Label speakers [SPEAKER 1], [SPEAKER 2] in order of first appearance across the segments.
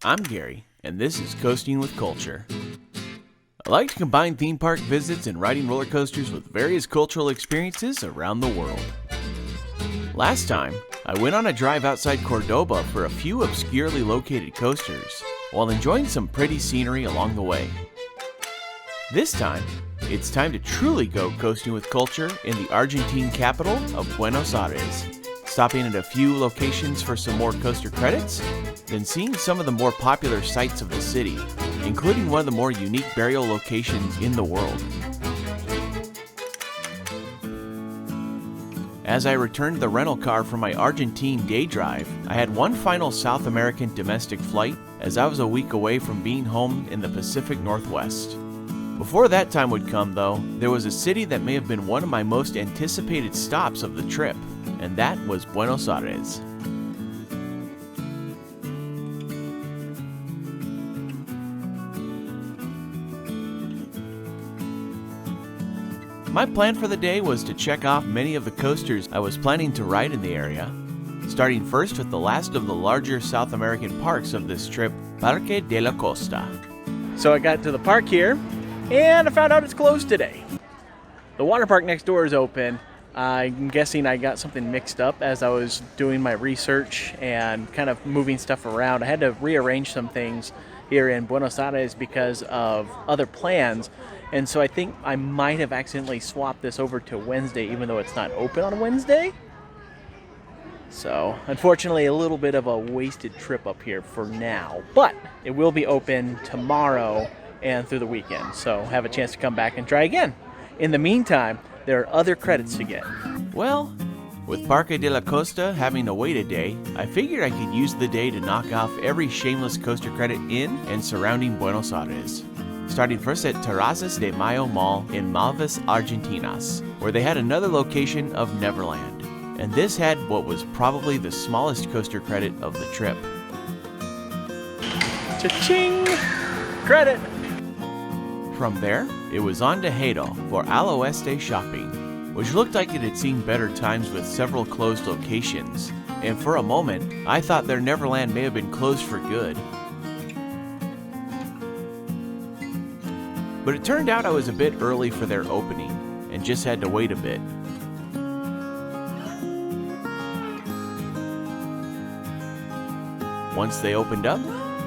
[SPEAKER 1] I'm Gary, and this is Coasting with Culture. I like to combine theme park visits and riding roller coasters with various cultural experiences around the world. Last time, I went on a drive outside Cordoba for a few obscurely located coasters, while enjoying some pretty scenery along the way. This time, it's time to truly go coasting with culture in the Argentine capital of Buenos Aires, stopping at a few locations for some more coaster credits, then seeing some of the more popular sites of the city, including one of the more unique burial locations in the world. As I returned the rental car from my Argentine day drive, I had one final South American domestic flight as I was a week away from being home in the Pacific Northwest. Before that time would come, though, there was a city that may have been one of my most anticipated stops of the trip, and that was Buenos Aires. My plan for the day was to check off many of the coasters I was planning to ride in the area, starting first with the last of the larger South American parks of this trip, Parque de la Costa. So I got to the park here, and I found out it's closed today. The water park next door is open. I'm guessing I got something mixed up as I was doing my research and kind of moving stuff around. I had to rearrange some things here in Buenos Aires because of other plans. And so I think I might have accidentally swapped this over to Wednesday, even though it's not open on Wednesday. So unfortunately, a little bit of a wasted trip up here for now. But it will be open tomorrow and through the weekend, so have a chance to come back and try again. In the meantime, there are other credits to get. Well, with Parque de la Costa having a wait a day, I figured I could use the day to knock off every shameless coaster credit in and surrounding Buenos Aires. Starting first at Terrazas de Mayo Mall in Malvas, Argentinas, where they had another location of Neverland. And this had what was probably the smallest coaster credit of the trip. Cha-ching! Credit! From there, it was on to Hado for Al Oeste shopping, which looked like it had seen better times with several closed locations, and for a moment, I thought their Neverland may have been closed for good. But it turned out I was a bit early for their opening, and just had to wait a bit. Once they opened up,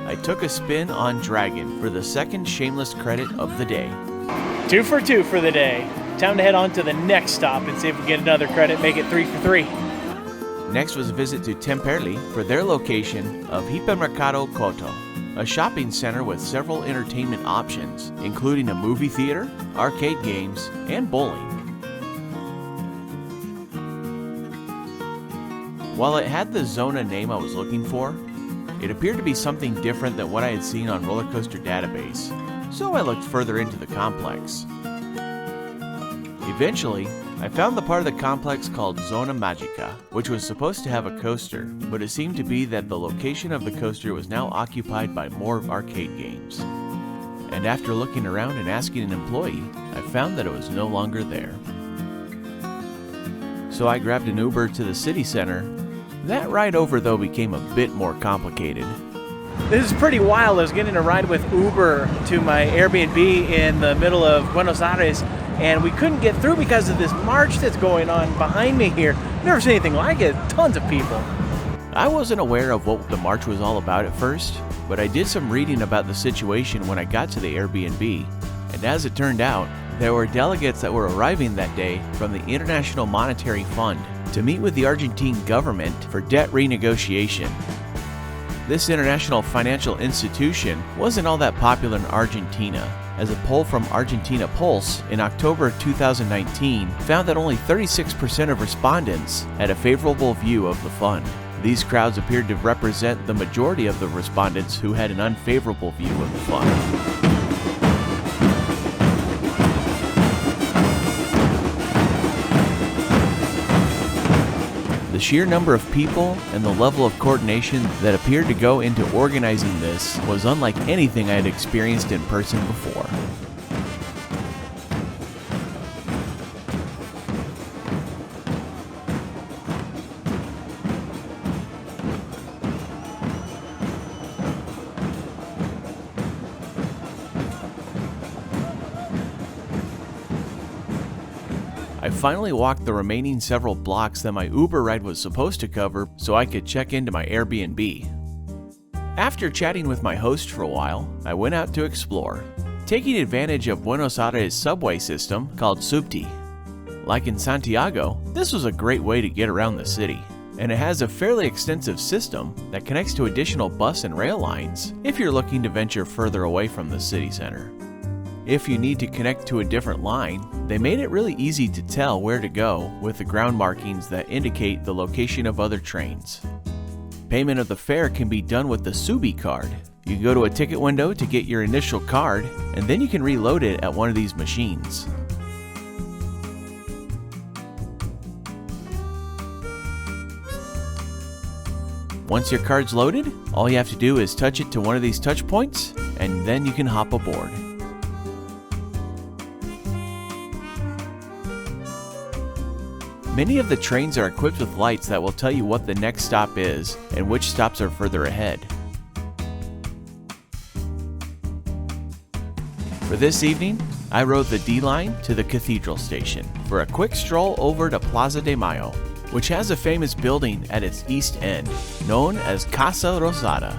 [SPEAKER 1] I took a spin on Dragon for the second shameless credit of the day. 2 for 2 for the day. Time to head on to the next stop and see if we get another credit, make it 3 for 3. Next was a visit to Temperley for their location of Hipermercado Coto, a shopping center with several entertainment options, including a movie theater, arcade games, and bowling. While it had the Zona name I was looking for, it appeared to be something different than what I had seen on Roller Coaster Database, so I looked further into the complex. Eventually, I found the part of the complex called Zona Magica, which was supposed to have a coaster, but it seemed to be that the location of the coaster was now occupied by more arcade games. And after looking around and asking an employee, I found that it was no longer there. So I grabbed an Uber to the city center. That ride over, though, became a bit more complicated. This is pretty wild. I was getting a ride with Uber to my Airbnb in the middle of Buenos Aires, and we couldn't get through because of this march that's going on behind me here. Never seen anything like it. Tons of people. I wasn't aware of what the march was all about at first, but I did some reading about the situation when I got to the Airbnb, and as it turned out, there were delegates that were arriving that day from the International Monetary Fund to meet with the Argentine government for debt renegotiation. This international financial institution wasn't all that popular in Argentina, as a poll from Argentina Pulse in October 2019 found that only 36% of respondents had a favorable view of the fund. These crowds appeared to represent the majority of the respondents who had an unfavorable view of the fund. The sheer number of people and the level of coordination that appeared to go into organizing this was unlike anything I had experienced in person before. finally walked the remaining several blocks that my Uber ride was supposed to cover so I could check into my Airbnb. After chatting with my host for a while, I went out to explore, taking advantage of Buenos Aires' subway system called Subte. Like in Santiago, this was a great way to get around the city, and it has a fairly extensive system that connects to additional bus and rail lines if you're looking to venture further away from the city center. If you need to connect to a different line, they made it really easy to tell where to go with the ground markings that indicate the location of other trains. Payment of the fare can be done with the Subte card. You can go to a ticket window to get your initial card, and then you can reload it at one of these machines. Once your card's loaded, all you have to do is touch it to one of these touch points, and then you can hop aboard. Many of the trains are equipped with lights that will tell you what the next stop is and which stops are further ahead. For this evening, I rode the D line to the Cathedral station for a quick stroll over to Plaza de Mayo, which has a famous building at its east end, known as Casa Rosada.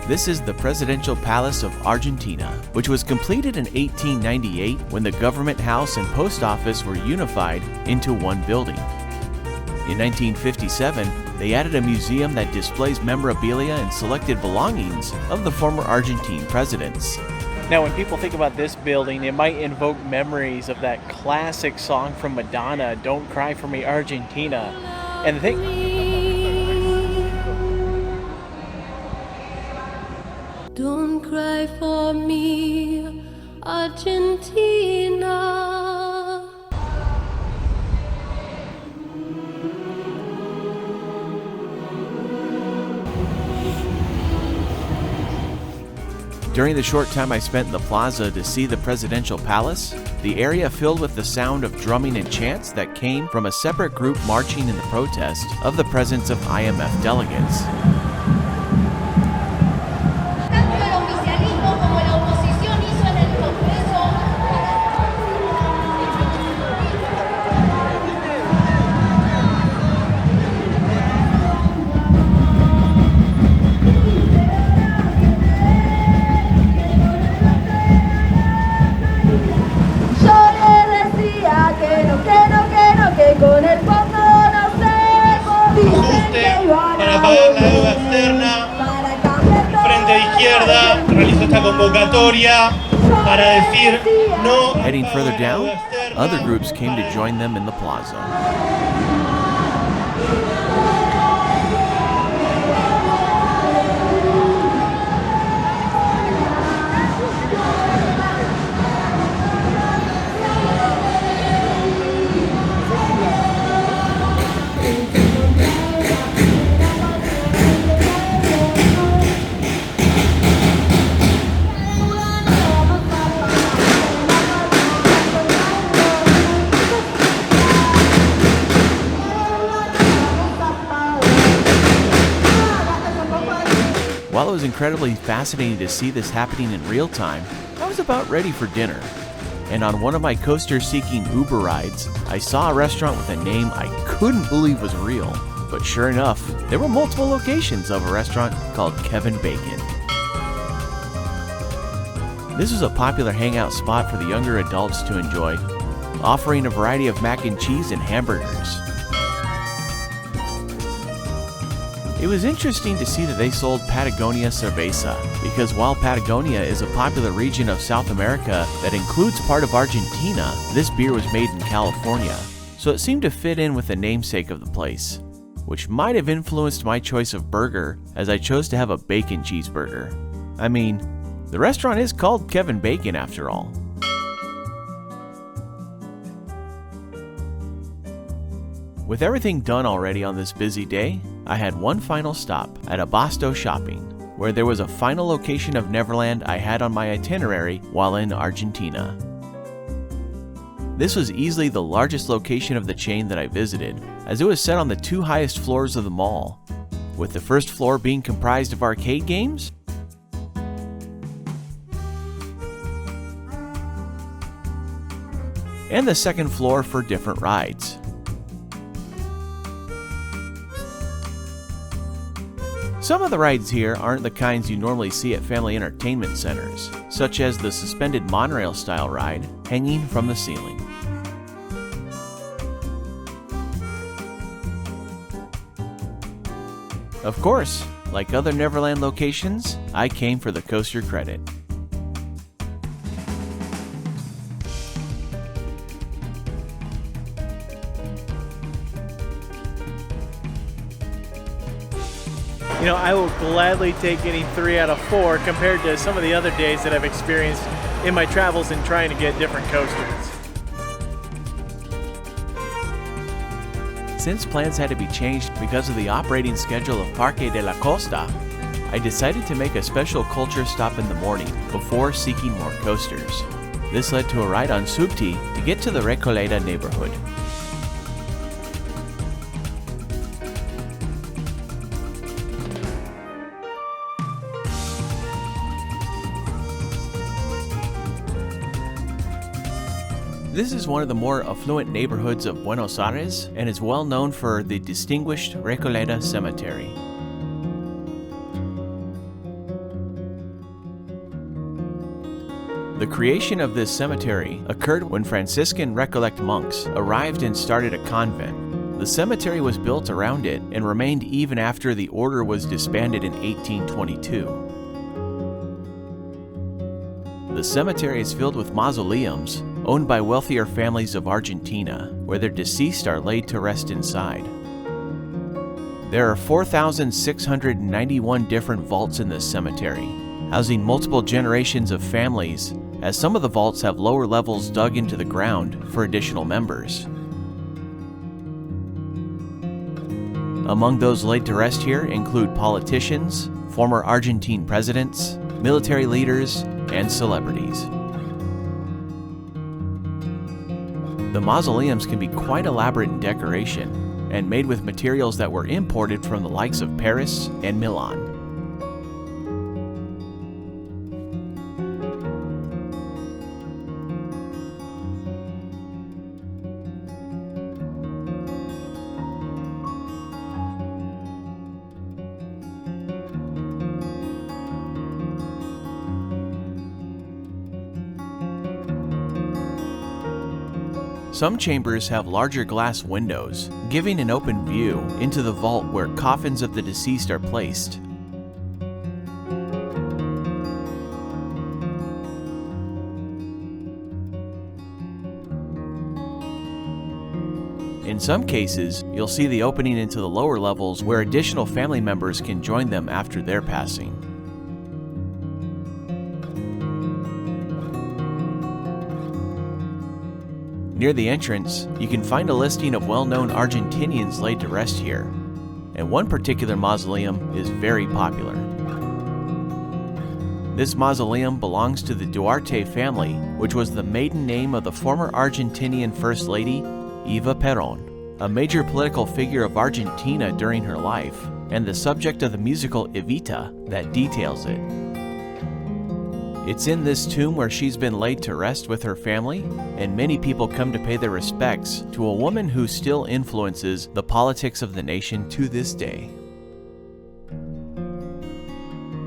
[SPEAKER 1] This is the Presidential Palace of Argentina, which was completed in 1898 when the government house and post office were unified into one building. In 1957, they added a museum that displays memorabilia and selected belongings of the former Argentine presidents.
[SPEAKER 2] Now, when people think about this building, it might invoke memories of that classic song from Madonna, "Don't Cry for Me, Argentina." And the thing...
[SPEAKER 3] Don't cry for me, Argentina.
[SPEAKER 1] During the short time I spent in the plaza to see the presidential palace, the area filled with the sound of drumming and chants that came from a separate group marching in the protest of the presence of IMF delegates.
[SPEAKER 4] Para pagar la deuda externa, Frente de Izquierda realizó esta convocatoria para decir no.
[SPEAKER 1] Heading further down, other groups came to join them in the plaza. While it was incredibly fascinating to see this happening in real time, I was about ready for dinner. And on one of my coaster-seeking Uber rides, I saw a restaurant with a name I couldn't believe was real. But sure enough, there were multiple locations of a restaurant called Kevin Bacon. This was a popular hangout spot for the younger adults to enjoy, offering a variety of mac and cheese and hamburgers. It was interesting to see that they sold Patagonia Cerveza, because while Patagonia is a popular region of South America that includes part of Argentina, this beer was made in California, so it seemed to fit in with the namesake of the place, which might have influenced my choice of burger as I chose to have a bacon cheeseburger. I mean, the restaurant is called Kevin Bacon after all. With everything done already on this busy day, I had one final stop at Abasto Shopping, where there was a final location of Neverland I had on my itinerary while in Argentina. This was easily the largest location of the chain that I visited, as it was set on the two highest floors of the mall, with the first floor being comprised of arcade games, and the second floor for different rides. Some of the rides here aren't the kinds you normally see at family entertainment centers, such as the suspended monorail-style ride hanging from the ceiling. Of course, like other Neverland locations, I came for the coaster credit.
[SPEAKER 2] You know, I will gladly take any 3 out of 4 compared to some of the other days that I've experienced in my travels and trying to get different coasters.
[SPEAKER 1] Since plans had to be changed because of the operating schedule of Parque de la Costa, I decided to make a special culture stop in the morning before seeking more coasters. This led to a ride on Subte to get to the Recoleta neighborhood. This is one of the more affluent neighborhoods of Buenos Aires and is well known for the distinguished Recoleta Cemetary. The creation of this cemetery occurred when Franciscan Recollect monks arrived and started a convent. The cemetery was built around it and remained even after the order was disbanded in 1822. The cemetery is filled with mausoleums owned by wealthier families of Argentina, where their deceased are laid to rest inside. There are 4,691 different vaults in this cemetery, housing multiple generations of families, as some of the vaults have lower levels dug into the ground for additional members. Among those laid to rest here include politicians, former Argentine presidents, military leaders, and celebrities. The mausoleums can be quite elaborate in decoration and made with materials that were imported from the likes of Paris and Milan. Some chambers have larger glass windows, giving an open view into the vault where coffins of the deceased are placed. In some cases, you'll see the opening into the lower levels where additional family members can join them after their passing. Near the entrance, you can find a listing of well-known Argentinians laid to rest here, and one particular mausoleum is very popular. This mausoleum belongs to the Duarte family, which was the maiden name of the former Argentinian First Lady, Eva Peron, a major political figure of Argentina during her life, and the subject of the musical Evita that details it. It's in this tomb where she's been laid to rest with her family, and many people come to pay their respects to a woman who still influences the politics of the nation to this day.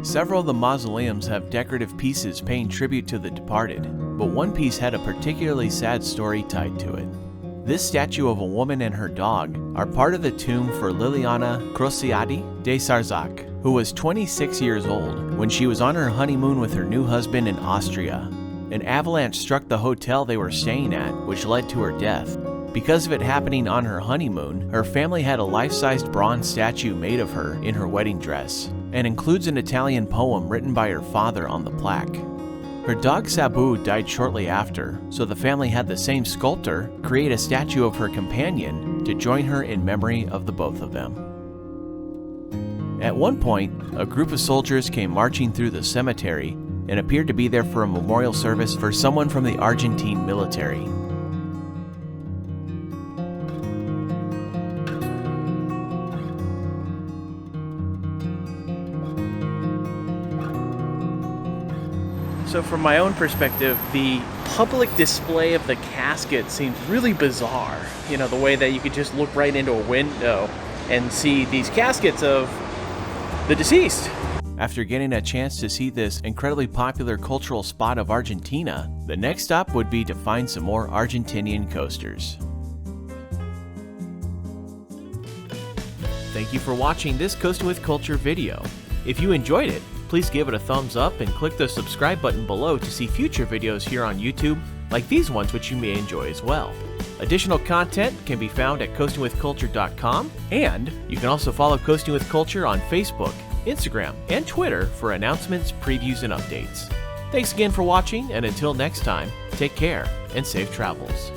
[SPEAKER 1] Several of the mausoleums have decorative pieces paying tribute to the departed, but one piece had a particularly sad story tied to it. This statue of a woman and her dog are part of the tomb for Liliana Crociati de Szaszak, who was 26 years old when she was on her honeymoon with her new husband in Austria. An avalanche struck the hotel they were staying at, which led to her death. Because of it happening on her honeymoon, her family had a life-sized bronze statue made of her in her wedding dress, and includes an Italian poem written by her father on the plaque. Her dog Sabu died shortly after, so the family had the same sculptor create a statue of her companion to join her in memory of the both of them. At one point, a group of soldiers came marching through the cemetery and appeared to be there for a memorial service for someone from the Argentine military.
[SPEAKER 2] So from my own perspective, the public display of the casket seems really bizarre. You know, the way that you could just look right into a window and see these caskets of the deceased.
[SPEAKER 1] After getting a chance to see this incredibly popular cultural spot of Argentina, the next stop would be to find some more Argentinian coasters. Thank you for watching this Coasting with Culture video. If you enjoyed it, please give it a thumbs up and click the subscribe button below to see future videos here on YouTube, like these ones which you may enjoy as well. Additional content can be found at coastingwithculture.com, and you can also follow Coasting with Culture on Facebook, Instagram, and Twitter for announcements, previews, and updates. Thanks again for watching, and until next time, take care and safe travels.